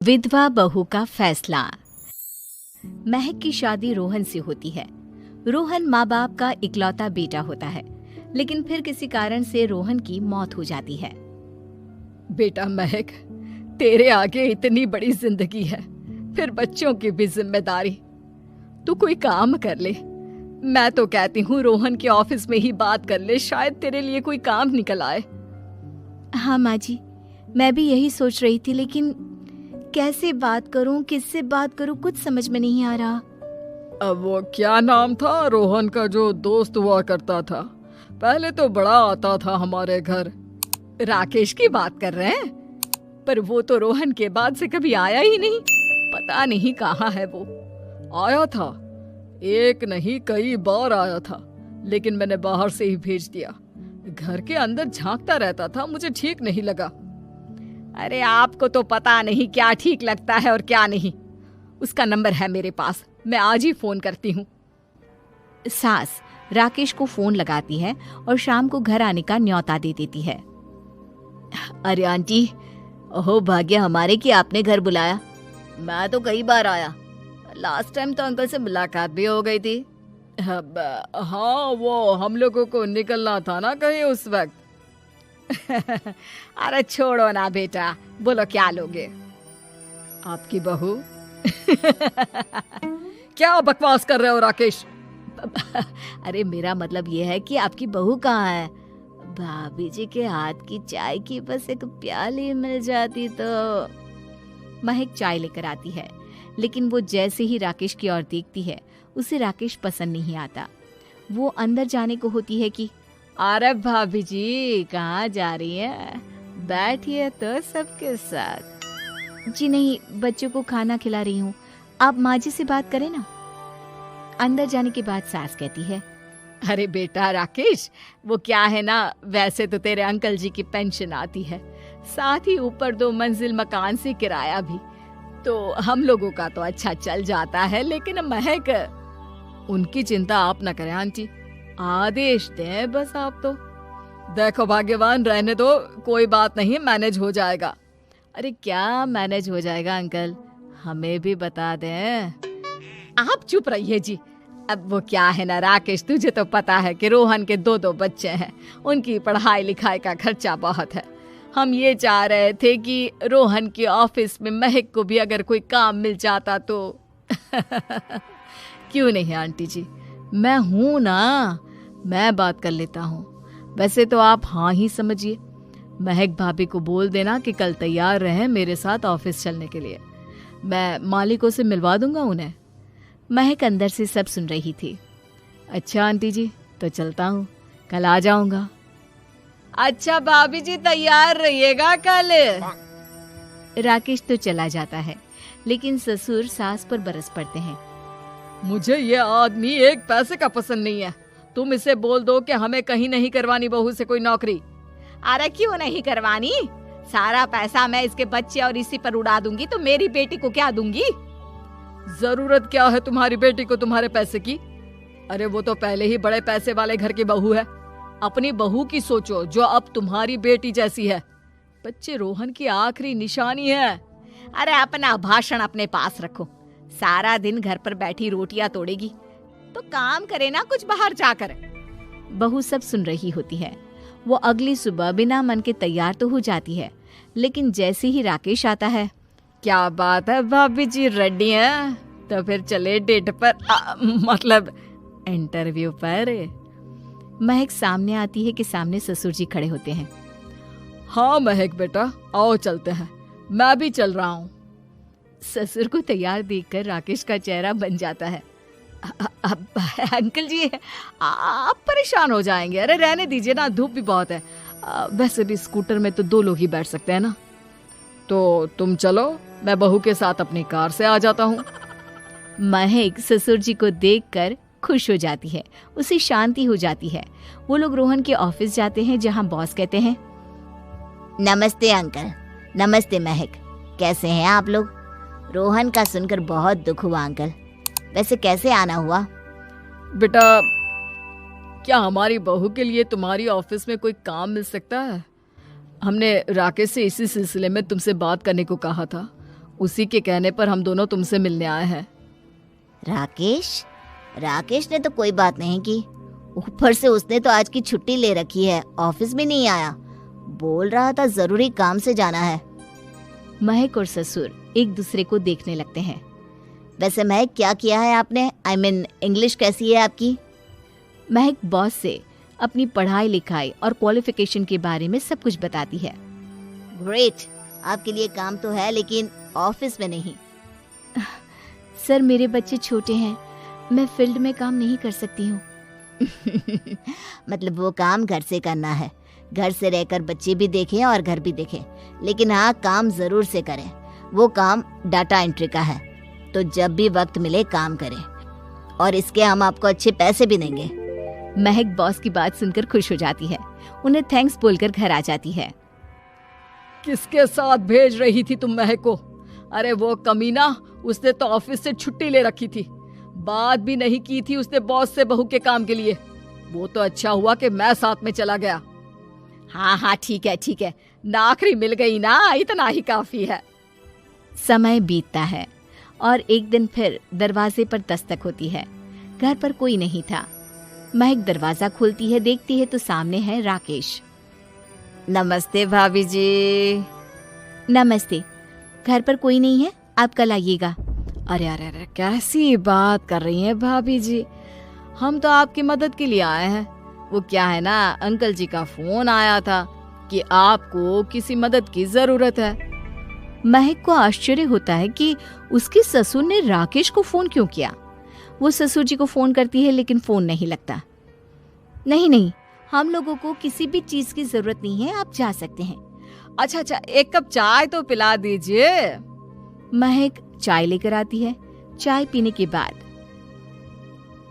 विधवा बहू का फैसला। महक की शादी रोहन से होती है। रोहन माँ बाप का इकलौता बेटा होता है, लेकिन फिर किसी कारण से रोहन की मौत हो जाती है। बेटा महक, तेरे आगे इतनी बड़ी जिंदगी है, फिर बच्चों की भी जिम्मेदारी। तू कोई काम कर ले। मैं तो कहती हूँ रोहन के ऑफिस में ही बात कर ले, शायद तेरे लिए कोई काम निकल आए। हाँ माँ जी, मैं भी यही सोच रही थी, लेकिन कैसे बात करूं, किससे बात करूं, कुछ समझ में नहीं आ रहा। अब वो क्या नाम था रोहन का जो दोस्त हुआ करता था, पहले तो बड़ा आता था हमारे घर। राकेश की बात कर रहे हैं? पर वो तो रोहन के बाद से कभी आया ही नहीं, पता नहीं कहाँ है वो। आया था, एक नहीं कई बार आया था, लेकिन मैंने बाहर से ही भेज दिया। घर के अंदर झांकता रहता था, मुझे ठीक नहीं लगा। अरे आपको तो पता नहीं क्या ठीक लगता है और क्या नहीं। उसका नंबर है मेरे पास, मैं आज ही फोन करती हूँ। सास राकेश को फोन लगाती है और शाम को घर आने का न्योता दे देती है। अरे आंटी, ओहो भाग्य हमारे कि आपने घर बुलाया। मैं तो कई बार आया, लास्ट टाइम तो अंकल से मुलाकात भी हो गई थी। हाँ, वो हम लोगों को निकलना था ना कहीं उस वक्त। अरे छोड़ो ना बेटा, बोलो क्या लोगे? आपकी बहू। क्या बकवास कर रहे हो राकेश? अरे मेरा मतलब ये है कि आपकी बहू कहाँ है? भाभी जी के हाथ की चाय की बस एक प्याली मिल जाती तो। महक चाय लेकर आती है, लेकिन वो जैसे ही राकेश की ओर देखती है, उसे राकेश पसंद नहीं आता। वो अंदर जाने को होती है कि अरे भाभी जी कहाँ जा रही है? बैठिए तो सबके साथ। जी नहीं, बच्चों को खाना खिला रही हूँ, आप माँ जी से बात करें ना। अंदर जाने के बाद सास कहती है, अरे बेटा राकेश, वो क्या है ना, वैसे तो तेरे अंकल जी की पेंशन आती है, साथ ही ऊपर 2 मंजिल मकान से किराया भी, तो हम लोगों का तो अच्छा चल जाता है। लेकिन महक, उनकी चिंता आप न करें आंटी, आदेश दें बस आप तो। देखो भाग्यवान, रहने दो, कोई बात नहीं, मैनेज हो जाएगा। अरे क्या मैनेज हो जाएगा अंकल, हमें भी बता दें। आप चुप रहिए जी। अब वो क्या है ना राकेश, तुझे तो पता है कि रोहन के 2 बच्चे हैं, उनकी पढ़ाई लिखाई का खर्चा बहुत है। हम ये चाह रहे थे कि रोहन के ऑफिस में महक को भी अगर कोई काम मिल जाता तो। क्यों नहीं आंटी जी, मैं हूं ना, मैं बात कर लेता हूँ। वैसे तो आप हाँ ही समझिए। महक भाभी को बोल देना कि कल तैयार रहें मेरे साथ ऑफिस चलने के लिए, मैं मालिकों से मिलवा दूंगा उन्हें। महक अंदर से सब सुन रही थी। अच्छा आंटी जी, तो चलता हूँ, कल आ जाऊंगा। अच्छा भाभी जी, तैयार रहिएगा कल। राकेश तो चला जाता है, लेकिन ससुर सास पर बरस पड़ते हैं। मुझे ये आदमी एक पैसे का पसंद नहीं है। तुम इसे बोल दो कि हमें कहीं नहीं करवानी बहू से कोई नौकरी। अरे क्यों नहीं करवानी? सारा पैसा मैं इसके बच्चे और इसी पर उड़ा दूंगी, तो मेरी बेटी को क्या दूंगी? जरूरत क्या है तुम्हारी बेटी को तुम्हारे पैसे की? अरे वो तो पहले ही बड़े पैसे वाले घर की बहू है। अपनी बहू की सोचो जो अब तुम्हारी बेटी जैसी है। बच्चे रोहन की आखिरी निशानी है। अरे अपना भाषण अपने पास रखो, सारा दिन घर पर बैठी रोटियां तोड़ेगी, तो काम करे ना कुछ बाहर जाकर। बहू सब सुन रही होती है। वो अगली सुबह बिना मन के तैयार तो हो जाती है, लेकिन जैसे ही राकेश आता है, क्या बात है भाभी जी, रेडी हैं? तो फिर चले डेट पर, मतलब इंटरव्यू पर। महक सामने आती है कि सामने ससुर जी खड़े होते हैं। हाँ महक बेटा, आओ चलते हैं, मैं भी चल रहा हूँ। ससुर को तैयार देखकर राकेश का चेहरा बन जाता है। अंकल जी, आप परेशान हो जाएंगे। अरे रहने दीजिए ना, धूप भी बहुत है। वैसे भी स्कूटर में तो 2 लोग ही बैठ सकते हैं ना। तो तुम चलो, मैं बहू के साथ अपनी कार से आ जाता हूँ। महक ससुर जी को देखकर खुश हो जाती है, उसे शांति हो जाती है। वो लोग रोहन के ऑफिस जाते हैं, जहाँ बॉस कहते हैं, नमस्ते अंकल। नमस्ते महक, कैसे हैं आप लोग? रोहन का सुनकर बहुत दुख हुआ अंकल, वैसे कैसे आना हुआ? बेटा, क्या हमारी बहू के लिए तुम्हारी ऑफिस में कोई काम मिल सकता है? हमने राकेश से इसी सिलसिले में तुमसे बात करने को कहा था। उसी के कहने पर हम दोनों तुमसे मिलने आए हैं। राकेश ने तो कोई बात नहीं की, ऊपर से उसने तो आज की छुट्टी ले रखी है, ऑफिस भी नहीं आया, बोल रहा था जरूरी काम से जाना है। महक और ससुर एक दूसरे को देखने लगते हैं। वैसे महक क्या किया है आपने? I mean, इंग्लिश कैसी है आपकी? महक बॉस से अपनी पढ़ाई लिखाई और क्वालिफिकेशन के बारे में सब कुछ बताती है। ग्रेट, आपके लिए काम तो है लेकिन ऑफिस में नहीं। सर मेरे बच्चे छोटे हैं, मैं फील्ड में काम नहीं कर सकती हूँ। मतलब वो काम घर से करना है, घर से रहकर बच्चे भी देखें और घर भी देखें, लेकिन हाँ काम जरूर से करें। वो काम डाटा एंट्री का है, तो जब भी वक्त मिले काम करें, और इसके हम आपको अच्छे पैसे भी देंगे। महक बॉस की बात सुनकर खुश हो जाती है, उन्हें थैंक्स बोलकर घर आ जाती है। किसके साथ भेज रही थी तुम महक को? अरे वो कमीना, उसने तो ऑफिस से छुट्टी ले रखी थी, बात भी नहीं की थी उसने बॉस से बहू के काम के लिए। वो तो अच्छा हुआ कि मैं साथ में चला गया। हाँ ठीक है, नौकरी मिल गई ना, इतना ही काफी है। समय बीतता है और एक दिन फिर दरवाजे पर दस्तक होती है। घर पर कोई नहीं था। महक दरवाजा खोलती है, देखती है तो सामने है राकेश। नमस्ते भाभी जी। नमस्ते, घर पर कोई नहीं है, आप कल आइएगा। अरे कैसी बात कर रही हैं भाभी जी, हम तो आपकी मदद के लिए आए हैं। वो क्या है ना, अंकल जी का फोन आया था कि आपको किसी मदद की जरूरत है। महक को आश्चर्य होता है कि उसके ससुर ने राकेश को फोन क्यों किया। वो ससुर जी को फोन करती है लेकिन फोन नहीं लगता। नहीं, हम लोगों को किसी भी चीज की जरूरत नहीं है, आप जा सकते हैं। अच्छा, एक कप चाय तो पिला दीजिए। महक चाय लेकर आती है। चाय पीने के बाद,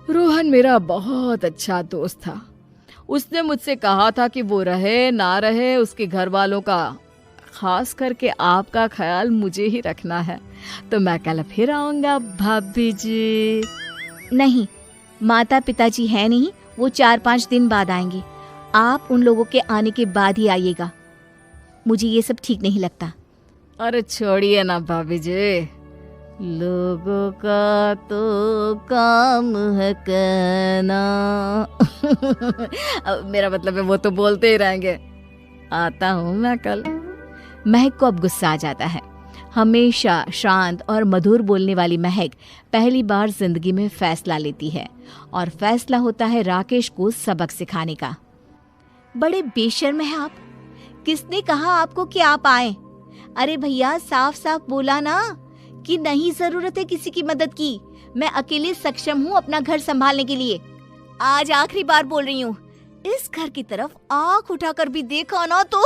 रोहन मेरा बहुत अच्छा दोस्त था, उसने मुझसे कहा था कि वो रहे ना रहे उसके घर वालों का, खास करके आपका ख्याल मुझे ही रखना है, तो मैं कल फिर आऊंगा भाभी जी। नहीं, माता पिताजी है नहीं, वो 4-5 दिन बाद आएंगे, आप उन लोगों के आने के बाद ही आइएगा। मुझे ये सब ठीक नहीं लगता। अरे छोड़िए ना भाभी जी, लोगों का तो काम है कहना। मेरा मतलब है वो तो बोलते ही रहेंगे। आता हूँ मैं कल। महक को अब गुस्सा आ जाता है। हमेशा शांत और मधुर बोलने वाली महक पहली बार जिंदगी में फैसला लेती है, और फैसला होता है राकेश को सबक सिखाने का। बड़े बेशर्म हैं आप, किसने कहा आपको कि आप आए? अरे भैया, साफ साफ बोला ना कि नहीं जरूरत है किसी की मदद की, मैं अकेले सक्षम हूँ अपना घर संभालने के लिए। आज आखिरी बार बोल रही हूँ, इस घर की तरफ आंख उठाकर भी देखा ना तो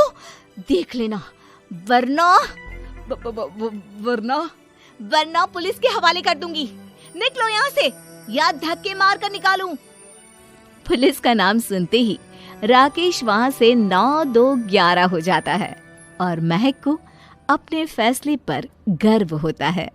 देख लेना, वरना पुलिस के हवाले कर दूंगी। निकलो यहाँ से, या धक्के मार कर निकालूं। पुलिस का नाम सुनते ही राकेश वहाँ से 9-2-11 हो जाता है, और महक को अपने फैसले पर गर्व होता है।